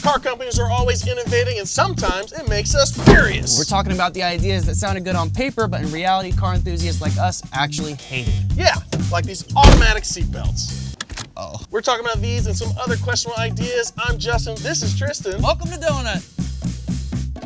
Car companies are always innovating, and sometimes it makes us furious. We're talking about the ideas that sounded good on paper, but in reality, car enthusiasts like us actually hate it. Yeah, like these automatic seatbelts. Oh. We're talking about these and some other questionable ideas. I'm Justin, this is Tristan. Welcome to Donut.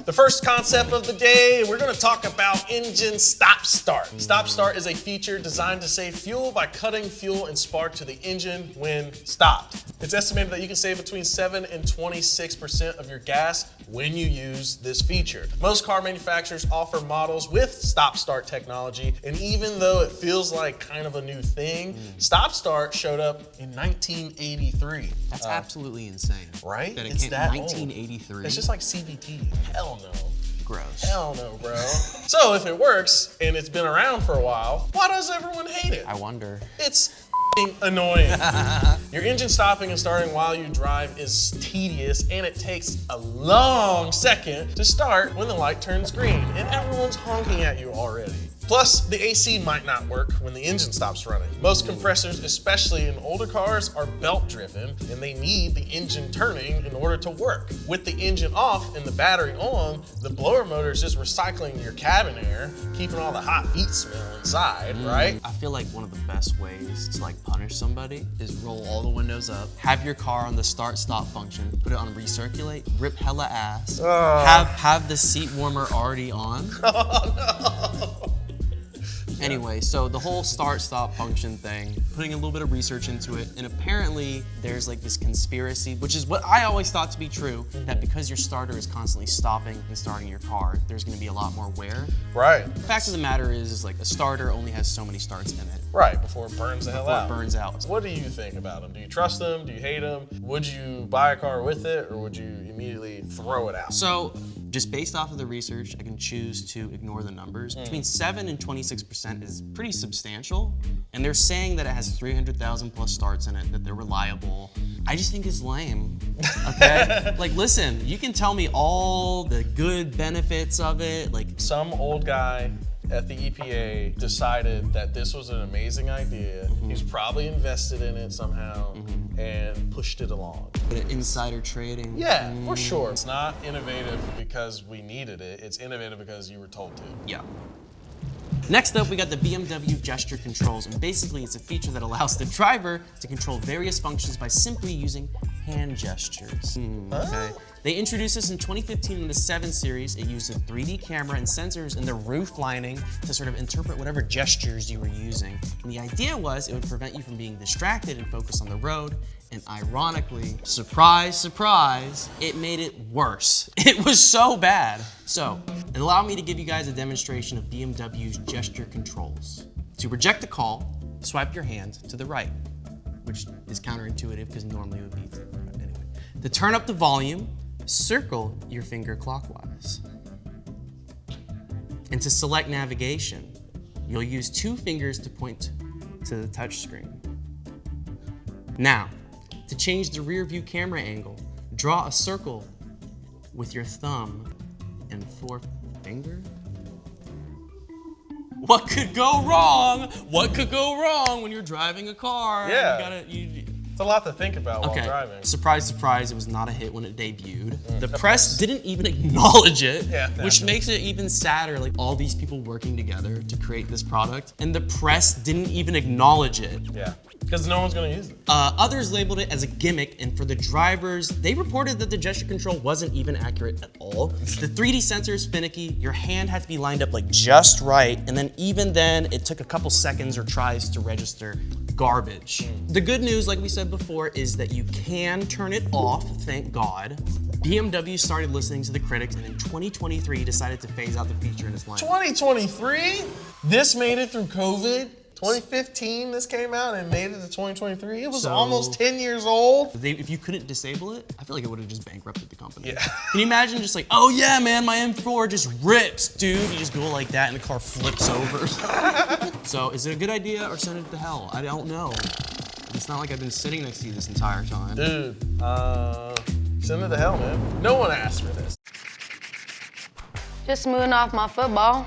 The first concept of the day, we're gonna talk about engine stop start. Stop start is a feature designed to save fuel by cutting fuel and spark to the engine when stopped. It's estimated that you can save between 7 and 26% of your gas when you use this feature. Most car manufacturers offer models with stop start technology, and even though it feels like kind of a new thing, stop start showed up in 1983. That's absolutely insane. Right? That it It's came that 1983. Old. It's just like CVT. Hell no. Gross. Hell no, bro. So if it works and it's been around for a while, why does everyone hate it? I wonder. It's annoying. Your engine stopping and starting while you drive is tedious, and it takes a long second to start when the light turns green and everyone's honking at you already. Plus, the AC might not work when the engine stops running. Most compressors, especially in older cars, are belt-driven, and they need the engine turning in order to work. With the engine off and the battery on, the blower motor is just recycling your cabin air, keeping all the hot heat smell inside, right? I feel like one of the best ways to punish somebody is roll all the windows up, have your car on the start-stop function, put it on recirculate, rip hella ass, have the seat warmer already on. Oh no! Anyway, so the whole start-stop function thing, putting a little bit of research into it, and apparently there's this conspiracy, which is what I always thought to be true, that because your starter is constantly stopping and starting your car, there's gonna be a lot more wear. Right. The fact of the matter is a starter only has so many starts in it. Right, before it burns the hell out. Before it burns out. What do you think about them? Do you trust them? Do you hate them? Would you buy a car with it, or would you immediately throw it out? So, just based off of the research, I can choose to ignore the numbers. Between 7 and 26% is pretty substantial, and they're saying that it has 300,000 plus starts in it, that they're reliable. I just think it's lame, okay? Listen, you can tell me all the good benefits of it, Some old guy at the EPA decided that this was an amazing idea. He's probably invested in it somehow and pushed it along. Insider trading. Yeah, for sure. It's not innovative because we needed it. It's innovative because you were told to. Yeah. Next up, we got the BMW gesture controls, and basically it's a feature that allows the driver to control various functions by simply using hand gestures. Okay. They introduced this in 2015 in the 7 Series. It used a 3D camera and sensors in the roof lining to sort of interpret whatever gestures you were using. And the idea was it would prevent you from being distracted and focus on the road. And ironically, surprise, surprise, it made it worse. It was so bad. So, allow me to give you guys a demonstration of BMW's gesture controls. To reject a call, swipe your hand to the right, which is counterintuitive because normally it would be to the right anyway. To turn up the volume, circle your finger clockwise. And to select navigation, you'll use 2 fingers to point to the touch screen. Now, to change the rear view camera angle, draw a circle with your thumb and forefinger. What could go wrong? What could go wrong when you're driving a car? Yeah. It's a lot to think about while driving. Surprise, surprise, it was not a hit when it debuted. The press didn't even acknowledge it, which makes it even sadder. All these people working together to create this product, and the press didn't even acknowledge it. Yeah. Because no one's gonna use it. Others labeled it as a gimmick, and for the drivers, they reported that the gesture control wasn't even accurate at all. The 3D sensor is finicky, your hand had to be lined up just right, and then even then, it took a couple seconds or tries to register garbage. The good news, like we said before, is that you can turn it off, thank God. BMW started listening to the critics, and in 2023 decided to phase out the feature in its lineup. 2023? This made it through COVID? 2015 this came out and made it to 2023. It was almost 10 years old. If you couldn't disable it, I feel like it would have just bankrupted the company. Yeah. Can you imagine just oh yeah, man, my M4 just rips, dude. You just go like that and the car flips over. So is it a good idea or send it to hell? I don't know. It's not like I've been sitting next to you this entire time. Dude, send it to hell, man. No one asked for this. Just smoothing off my football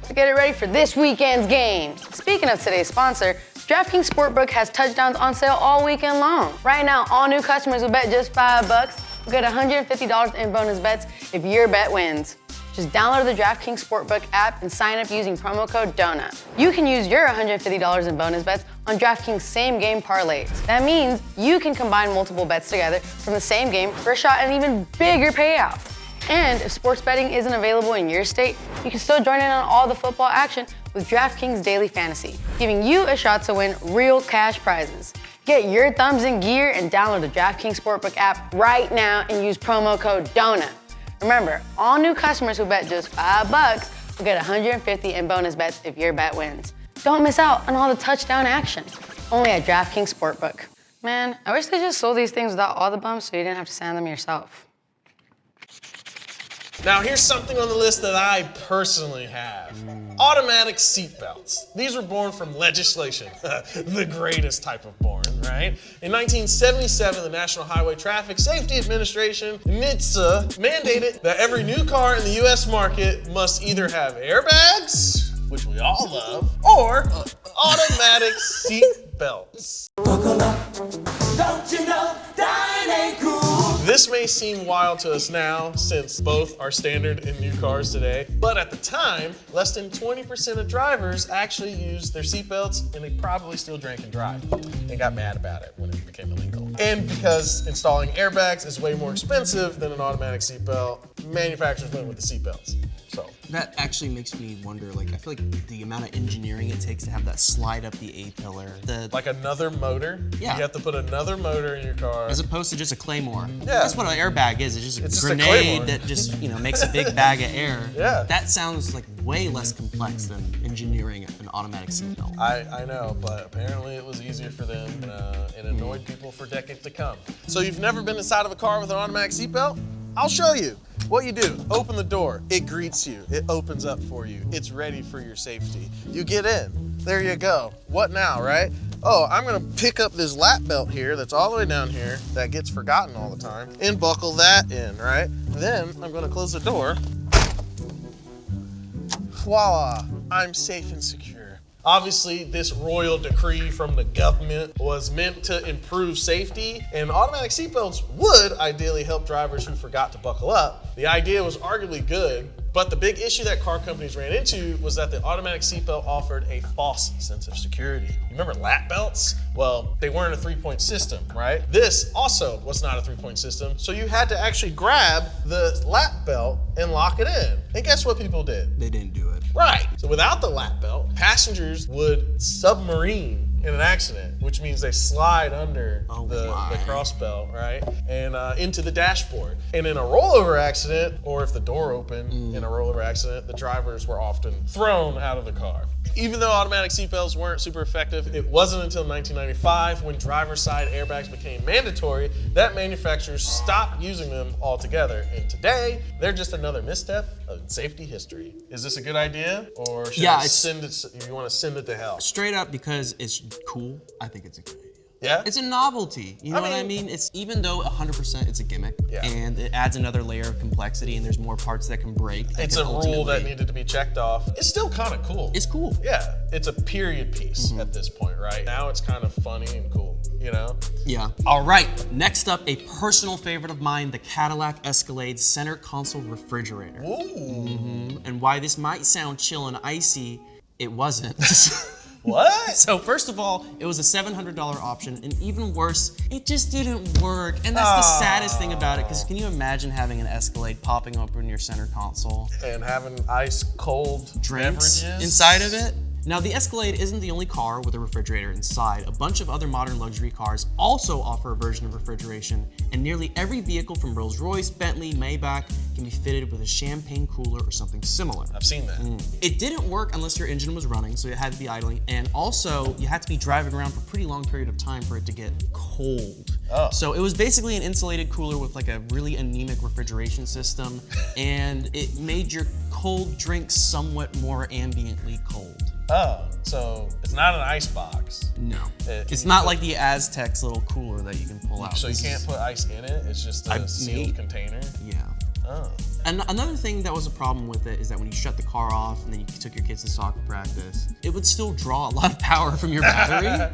to get it ready for this weekend's game. Speaking of today's sponsor, DraftKings Sportbook has touchdowns on sale all weekend long. Right now, all new customers who bet just $5 you'll get $150 in bonus bets if your bet wins. Just download the DraftKings Sportsbook app and sign up using promo code DONUT. You can use your $150 in bonus bets on DraftKings same game parlays. That means you can combine multiple bets together from the same game for a shot at an even bigger payout. And if sports betting isn't available in your state, you can still join in on all the football action with DraftKings Daily Fantasy, giving you a shot to win real cash prizes. Get your thumbs in gear and download the DraftKings Sportsbook app right now and use promo code DONUT. Remember, all new customers who bet just $5 will get $150 in bonus bets if your bet wins. Don't miss out on all the touchdown action. Only at DraftKings Sportsbook. Man, I wish they just sold these things without all the bumps so you didn't have to sand them yourself. Now here's something on the list that I personally have. Automatic seatbelts. These were born from legislation, the greatest type of born, right? In 1977, the National Highway Traffic Safety Administration, NHTSA, mandated that every new car in the US market must either have airbags, which we all love, or automatic seatbelts. Buckle up, don't you know that ain't cool? This may seem wild to us now, since both are standard in new cars today, but at the time, less than 20% of drivers actually used their seatbelts, and they probably still drank and drive. They got mad about it when it became illegal. And because installing airbags is way more expensive than an automatic seatbelt, manufacturers went with the seatbelts. So That actually makes me wonder, like, I feel like the amount of engineering it takes to have that slide up the A-pillar. Like another motor? Yeah. You have to put another motor in your car. As opposed to just a claymore. Yeah. That's what an airbag is. It's just It's just a a grenade claymore. that just, makes a big bag of air. Yeah. That sounds like way less complex than engineering an automatic seatbelt. I know, but apparently it was easier for them and it annoyed people for decades to come. So you've never been inside of a car with an automatic seatbelt? I'll show you. What you do, open the door, it greets you, it opens up for you, it's ready for your safety. You get in, there you go. What now, right? Oh, I'm gonna pick up this lap belt here that's all the way down here that gets forgotten all the time and buckle that in, right? Then I'm gonna close the door. Voila, I'm safe and secure. Obviously, this royal decree from the government was meant to improve safety, and automatic seatbelts would ideally help drivers who forgot to buckle up. The idea was arguably good, but the big issue that car companies ran into was that the automatic seatbelt offered a false sense of security. Remember lap belts? Well, they weren't a three-point system, right? This also was not a three-point system, so you had to actually grab the lap belt and lock it in. And guess what people did? They didn't do it. Right. So without the lap belt, passengers would submarine in an accident, which means they slide under the cross belt, right? And into the dashboard. And in a rollover accident, or if the door opened in a rollover accident, the drivers were often thrown out of the car. Even though automatic seatbelts weren't super effective, it wasn't until 1995 when driver's side airbags became mandatory that manufacturers stopped using them altogether. And today, they're just another misstep of safety history. Is this a good idea? Or should you want to send it to hell? Straight up, because it's cool, I think it's a good idea. Yeah? It's a novelty, you know what I mean? It's even though 100% it's a gimmick, and it adds another layer of complexity, and there's more parts that can break. It's a rule that needed to be checked off. It's still kind of cool. It's cool. Yeah, it's a period piece at this point, right? Now it's kind of funny and cool, you know? Yeah. All right, next up, a personal favorite of mine, the Cadillac Escalade center console refrigerator. Ooh. And why this might sound chill and icy, it wasn't. What? So first of all, it was a $700 option, and even worse, it just didn't work. And that's the saddest thing about it, because can you imagine having an Escalade popping open in your center console? And having ice cold Drinks beverages inside of it? Now, the Escalade isn't the only car with a refrigerator inside. A bunch of other modern luxury cars also offer a version of refrigeration, and nearly every vehicle from Rolls-Royce, Bentley, Maybach can be fitted with a champagne cooler or something similar. I've seen that. It didn't work unless your engine was running, so it had to be idling, and also you had to be driving around for a pretty long period of time for it to get cold. Oh. So it was basically an insulated cooler with like a really anemic refrigeration system, and it made your cold drinks somewhat more ambiently cold. Oh, so it's not an ice box. No. It's not like the Aztec's little cooler that you can pull out. So you can't put ice in it? It's just a sealed container? Yeah. Oh. And another thing that was a problem with it is that when you shut the car off and then you took your kids to soccer practice, it would still draw a lot of power from your battery.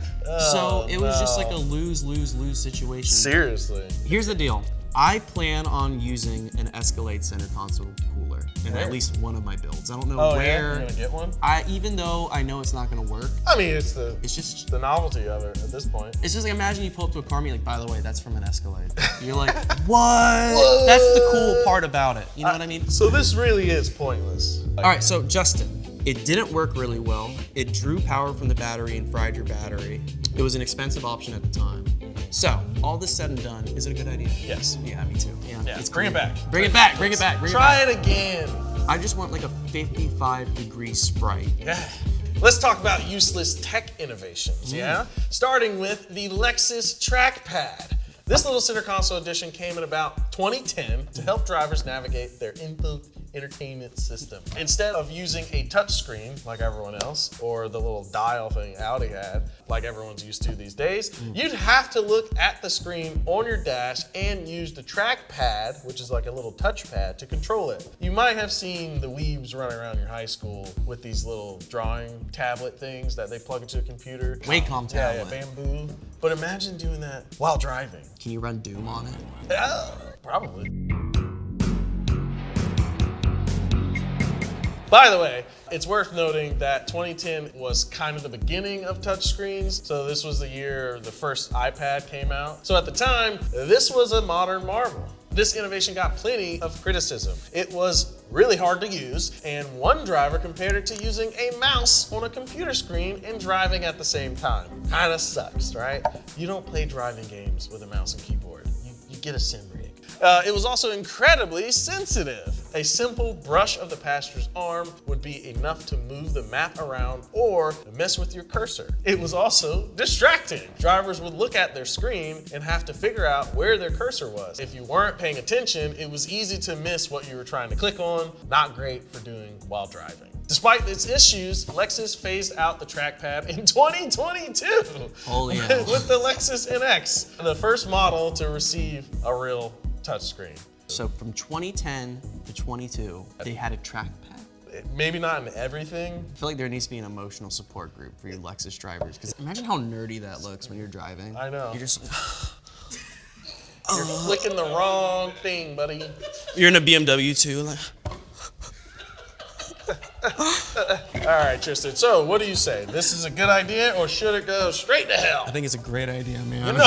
So it was just like a lose-lose-lose situation. Seriously? Here's the deal. I plan on using an Escalade center console cooler in at least one of my builds. I don't know Oh, yeah? where. You're gonna get one? Even though I know it's not gonna work. I mean, it's just the novelty of it at this point. It's just like, imagine you pull up to a car and you're like, by the way, that's from an Escalade. You're like, what? That's the cool part about it. You know what I mean? So this really is pointless. All right, so Justin, it didn't work really well. It drew power from the battery and fried your battery. It was an expensive option at the time. So, all this said and done, is it a good idea? Yes. Yeah, me too. Yeah, it's bring it back. Bring it back, bring it back, bring it Try back. it again. I just want like a 55-degree Sprite. Yeah. Let's talk about useless tech innovations, yeah? Starting with the Lexus trackpad. This little center console edition came in about 2010 to help drivers navigate their entertainment system. Instead of using a touchscreen like everyone else, or the little dial thing Audi had, like everyone's used to these days, you'd have to look at the screen on your dash and use the trackpad, which is like a little touchpad, to control it. You might have seen the weebs running around your high school with these little drawing tablet things that they plug into a computer. Wacom tablet. Yeah, bamboo. But imagine doing that while driving. Can you run Doom on it? Probably. By the way, it's worth noting that 2010 was kind of the beginning of touchscreens. So this was the year the first iPad came out. So at the time, this was a modern marvel. This innovation got plenty of criticism. It was really hard to use, and one driver compared it to using a mouse on a computer screen and driving at the same time. Kinda sucks, right? You don't play driving games with a mouse and keyboard. You get a sim rig. It was also incredibly sensitive. A simple brush of the passenger's arm would be enough to move the map around or mess with your cursor. It was also distracting. Drivers would look at their screen and have to figure out where their cursor was. If you weren't paying attention, it was easy to miss what you were trying to click on. Not great for doing while driving. Despite its issues, Lexus phased out the trackpad in 2022 Holy hell. with the Lexus NX, the first model to receive a real touchscreen. So from 2010 to 22, they had a trackpad. Maybe not in everything. I feel like there needs to be an emotional support group for you Lexus drivers, because imagine how nerdy that looks when you're driving. I know. You're just You're flicking the wrong thing, buddy. You're in a BMW too, like. All right, Tristan. So, what do you say? This is a good idea, or should it go straight to hell? I think it's a great idea, man. No.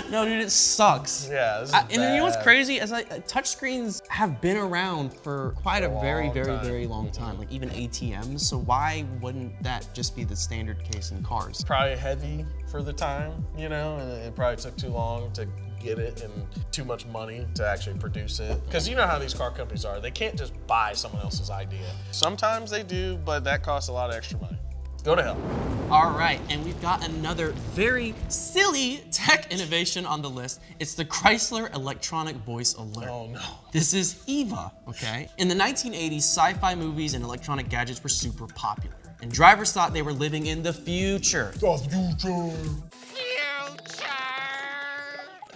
No, dude, it sucks. Yeah, this is And you know what's bad. crazy? Touchscreens have been around for quite a very, long very, time. very long time. Like even ATMs. So why wouldn't that just be the standard case in cars? Probably heavy for the time, you know, and it probably took too long to get it and too much money to actually produce it. Because you know how these car companies are. They can't just buy someone else's idea. Sometimes they do, but that costs a lot of extra money. Go to hell. All right, and we've got another very silly tech innovation on the list. It's the Chrysler Electronic Voice Alert. Oh no. This is Eva, okay? In the 1980s, sci-fi movies and electronic gadgets were super popular, and drivers thought they were living in the future.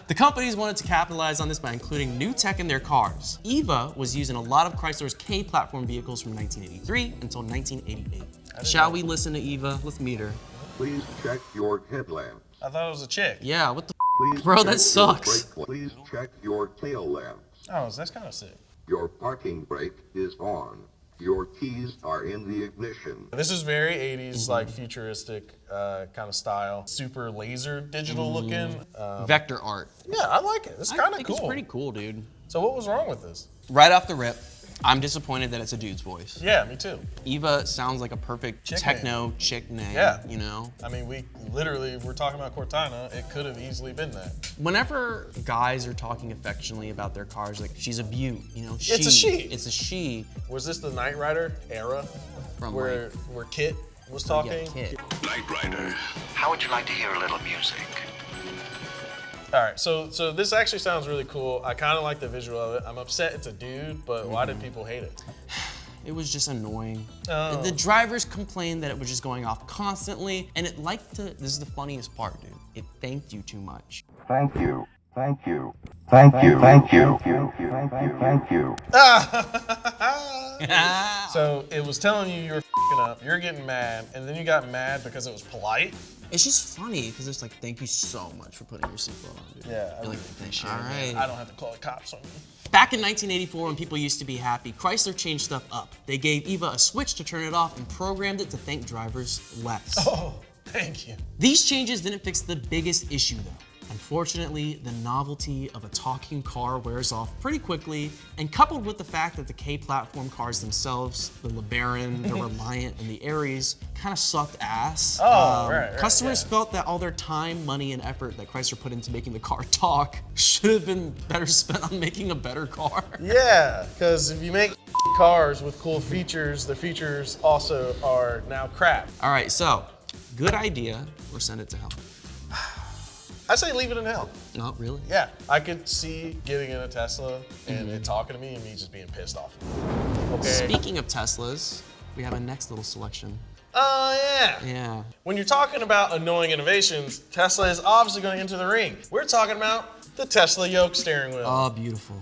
The companies wanted to capitalize on this by including new tech in their cars. Eva was used in a lot of Chrysler's K platform vehicles from 1983 until 1988. Shall we listen to Eva? Let's meet her. Please check your headlamp. I thought it was a chick. Yeah, what the Please Bro, check that your sucks. brake- Please check your tail lamps. Oh, that's kind of sick. Your parking brake is on. Your keys are in the ignition. This is very 80s, like futuristic kind of style. Super laser digital looking. Vector art. Yeah, I like it. It's I kind of think cool. it's pretty cool, dude. So what was wrong with this? Right off the rip, I'm disappointed that it's a dude's voice. Yeah, me too. Eva sounds like a perfect Chick techno chick name, Yeah. you know? I mean, we're talking about Cortana. It could have easily been that. Whenever guys are talking affectionately about their cars, like, she's a beaut, you know? It's a she. It's a she. Was this the Knight Rider era From where Kit was talking? Yeah, kid. Knight Rider, how would you like to hear a little music? All right, so this actually sounds really cool. I kind of like the visual of it. I'm upset it's a dude, but why did people hate it? It was just annoying. Oh. The drivers complained that it was just going off constantly, and it liked to, this is the funniest part, dude. It thanked you too much. Thank you. Thank you. Thank you. Thank you. Thank you. So it was telling you you're fucking up, you're getting mad, and then you got mad because it was polite. It's just funny because it's like, thank you so much for putting your seatbelt on, dude. Yeah, I You're like, really appreciate all it. right. I don't have to call the cops on you. Back in 1984, when people used to be happy, Chrysler changed stuff up. They gave Eva a switch to turn it off and programmed it to thank drivers less. Oh, thank you. These changes didn't fix the biggest issue though. Unfortunately, the novelty of a talking car wears off pretty quickly, and coupled with the fact that the K-platform cars themselves, the LeBaron, the Reliant, and the Aries, kind of sucked ass. Right, Customers felt that all their time, money, and effort that Chrysler put into making the car talk should have been better spent on making a better car. Yeah, because if you make cars with cool features, the features also are now crap. All right, so good idea, or send it to hell. I say leave it in hell. No, really? Yeah, I could see getting in a Tesla and it talking to me and me just being pissed off. Okay. Speaking of Teslas, we have a next little selection. Oh, yeah. Yeah. When you're talking about annoying innovations, Tesla is obviously going to enter the ring. We're talking about the Tesla yoke steering wheel. Oh, beautiful.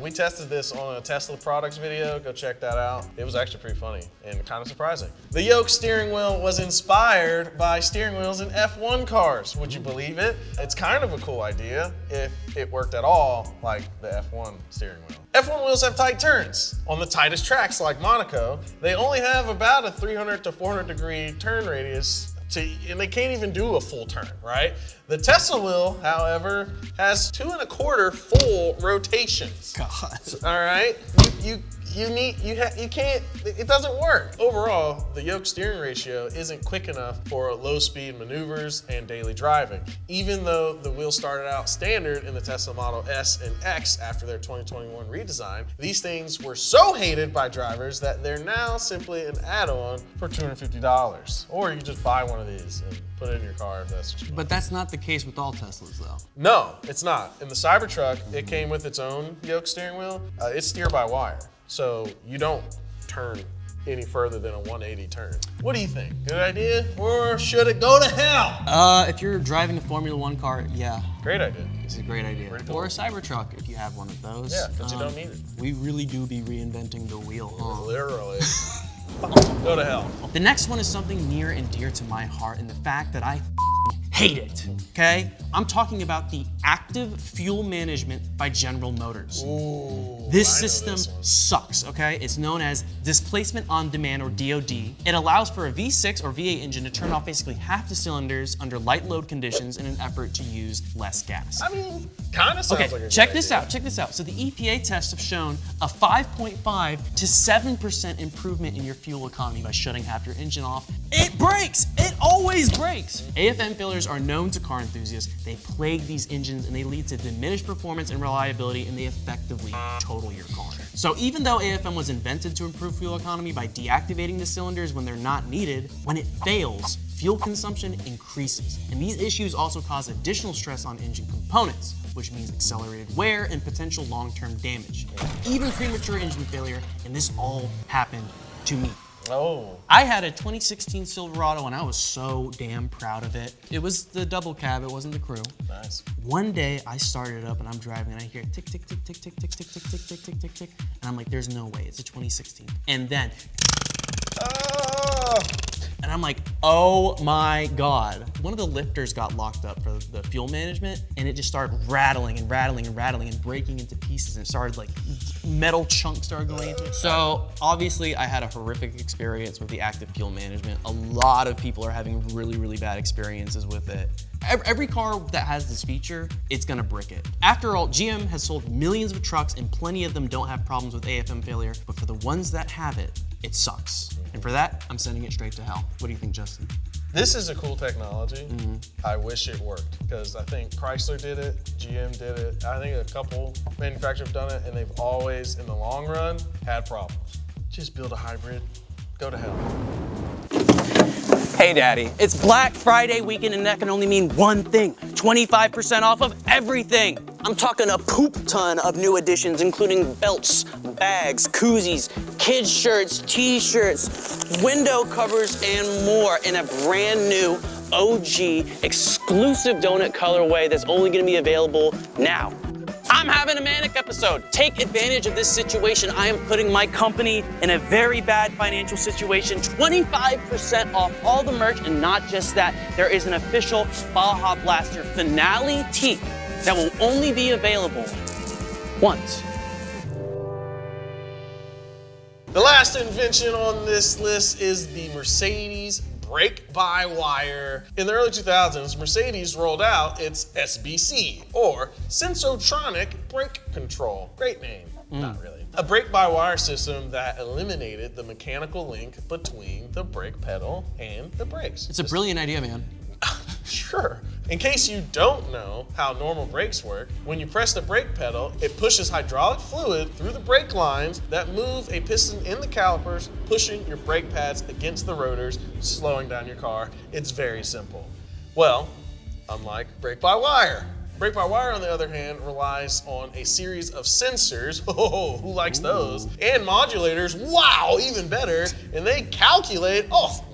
We tested this on a Tesla products video. Go check that out. It was actually pretty funny and kind of surprising. The yoke steering wheel was inspired by steering wheels in F1 cars. Would you believe it? It's kind of a cool idea if it worked at all like the F1 steering wheel. F1 wheels have tight turns. On the tightest tracks like Monaco, they only have about a 300 to 400 degree turn radius and they can't even do a full turn, right? The Tesla wheel, however, has 2 1/4 full rotations. God. All right, you can't. It doesn't work. Overall, the yoke steering ratio isn't quick enough for low-speed maneuvers and daily driving. Even though the wheel started out standard in the Tesla Model S and X after their 2021 redesign, these things were so hated by drivers that they're now simply an add-on for $250. Or you can just buy one of these and put it in your car if that's what you want. But that's not the case with all Teslas, though. No, it's not. In the Cybertruck, it came with its own yoke steering wheel. It's steer-by-wire, so you don't turn any further than a 180 turn. What do you think? Good idea, or should it go to hell? If you're driving a Formula One car, yeah, Great idea. it's a great idea. Pretty cool. Or a Cybertruck if you have one of those. Yeah, because you don't need it. We really do be reinventing the wheel, huh? Literally. Go to hell. The next one is something near and dear to my heart, and the fact that I hate it, okay? I'm talking about the active fuel management by General Motors. Ooh, This I know system this one. sucks, okay? It's known as displacement on demand, or DOD. It allows for a V6 or V8 engine to turn off basically half the cylinders under light load conditions in an effort to use less gas. I mean, kind of sounds Okay, like a check good this idea. out, check this out. So the EPA tests have shown a 5.5 to 7% improvement in your fuel economy by shutting half your engine off. It breaks, it always breaks. AFM failures are known to car enthusiasts. They plague these engines and they lead to diminished performance and reliability, and they effectively total your car. So even though AFM was invented to improve fuel economy by deactivating the cylinders when they're not needed, when it fails, fuel consumption increases. And these issues also cause additional stress on engine components, which means accelerated wear and potential long-term damage. Even premature engine failure, and this all happened to me. Oh, I had a 2016 Silverado and I was so damn proud of it. It was the double cab, it wasn't the crew. nice. One day I started it up and I'm driving and I hear tick, tick, tick, tick, tick, tick, tick, tick, tick, tick, tick, tick, tick. And I'm like, there's no way, it's a 2016. And then, Oh, and I'm like, oh my God. One of the lifters got locked up for the fuel management and it just started rattling and rattling and rattling and breaking into pieces, and it started like metal chunks started going into it. So obviously I had a horrific experience with the active fuel management. A lot of people are having really, really bad experiences with it. Every car that has this feature, it's gonna brick it. After all, GM has sold millions of trucks and plenty of them don't have problems with AFM failure, but for the ones that have it, it sucks. And for that, I'm sending it straight to hell. What do you think, Justin? this is a cool technology. I wish it worked because I think Chrysler did it, GM did it. I think a couple manufacturers have done it, and they've always, in the long run, had problems. Just build a hybrid, go to hell. Hey Daddy, it's Black Friday weekend and that can only mean one thing, 25% off of everything. I'm talking a poop ton of new additions, including belts, bags, koozies, kids shirts, t-shirts, window covers, and more in a brand new OG exclusive donut colorway that's only gonna be available now. I'm having a manic episode. Take advantage of this situation. I am putting my company in a very bad financial situation. 25% off all the merch, and not just that, there is an official Baja Blaster Finale tee that will only be available once. The last invention on this list is the Mercedes brake-by-wire. In the early 2000s, Mercedes rolled out its SBC, or Sensotronic Brake Control. Great name, not really. A brake-by-wire system that eliminated the mechanical link between the brake pedal and the brakes. It's a brilliant idea, man. Sure. In case you don't know how normal brakes work, when you press the brake pedal, it pushes hydraulic fluid through the brake lines that move a piston in the calipers, pushing your brake pads against the rotors, slowing down your car. It's very simple. Well, unlike brake-by-wire. Brake-by-wire, on the other hand, relies on a series of sensors, oh, who likes those, and modulators, wow, even better, and they calculate,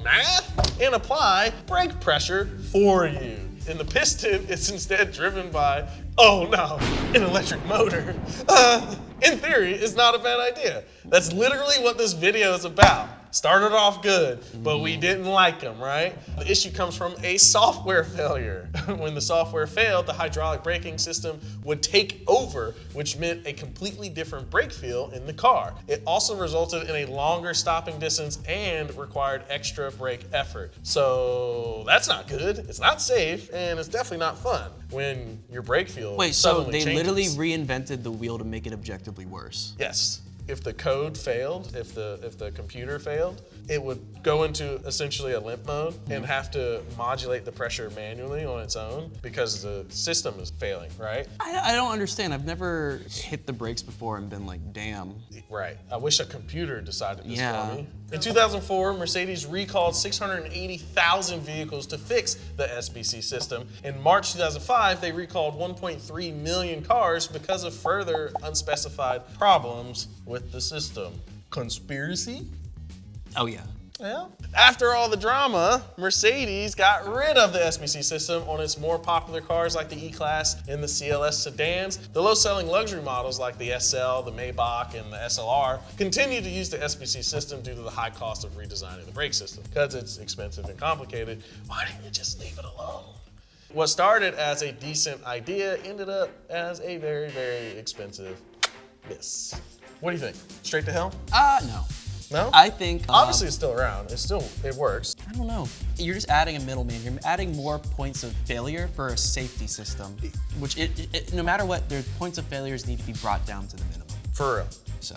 math, and apply brake pressure for you. And the piston is instead driven by, an electric motor. In theory, it's not a bad idea. That's literally what this video is about. Started off good, but we didn't like them, right? The issue comes from a software failure. When the software failed, the hydraulic braking system would take over, which meant a completely different brake feel in the car. It also resulted in a longer stopping distance and required extra brake effort. So that's not good, it's not safe, and it's definitely not fun when your brake feel Wait, so suddenly they changes. literally reinvented the wheel to make it objectively worse? Yes. If the code failed, if the computer failed, it would go into essentially a limp mode and have to modulate the pressure manually on its own because the system is failing, right? I don't understand. I've never hit the brakes before and been like, damn. Right. I wish a computer decided this Yeah. for me. In 2004, Mercedes recalled 680,000 vehicles to fix the SBC system. In March 2005, they recalled 1.3 million cars because of further unspecified problems with the system. Conspiracy? Oh yeah. Well, after all the drama, Mercedes got rid of the SBC system on its more popular cars like the E-Class and the CLS sedans. The low-selling luxury models like the SL, the Maybach, and the SLR continue to use the SBC system due to the high cost of redesigning the brake system. Because it's expensive and complicated, why didn't you just leave it alone? What started as a decent idea ended up as a very, very expensive miss. What do you think? Straight to hell? No. No? I think Obviously it's still around. It works. I don't know. You're just adding a middleman. You're adding more points of failure for a safety system, which no matter what, their points of failures need to be brought down to the minimum. For real. So.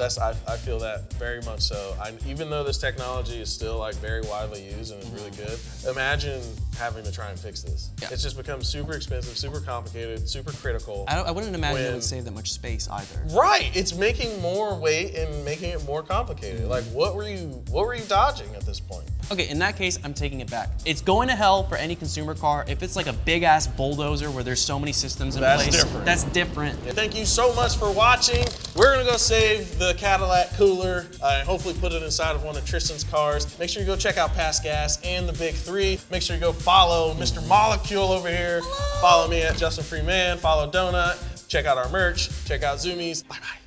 I feel that very much so. Even though this technology is still like very widely used and is really good, imagine having to try and fix this. Yeah. It's just become super expensive, super complicated, super critical. I wouldn't imagine it would save that much space either. Right, it's making more weight and making it more complicated. Like, what were you dodging at this point? Okay, in that case, I'm taking it back. It's going to hell for any consumer car. If it's like a big ass bulldozer where there's so many systems in place, Different. that's different. Yeah, thank you so much for watching. We're gonna go save the Cadillac cooler and hopefully put it inside of one of Tristan's cars. Make sure you go check out Past Gas and the Big Three. Make sure you go follow Mr. Molecule over here. Follow me at Justin Freeman. Follow Donut. Check out our merch. Check out Zoomies. Bye bye.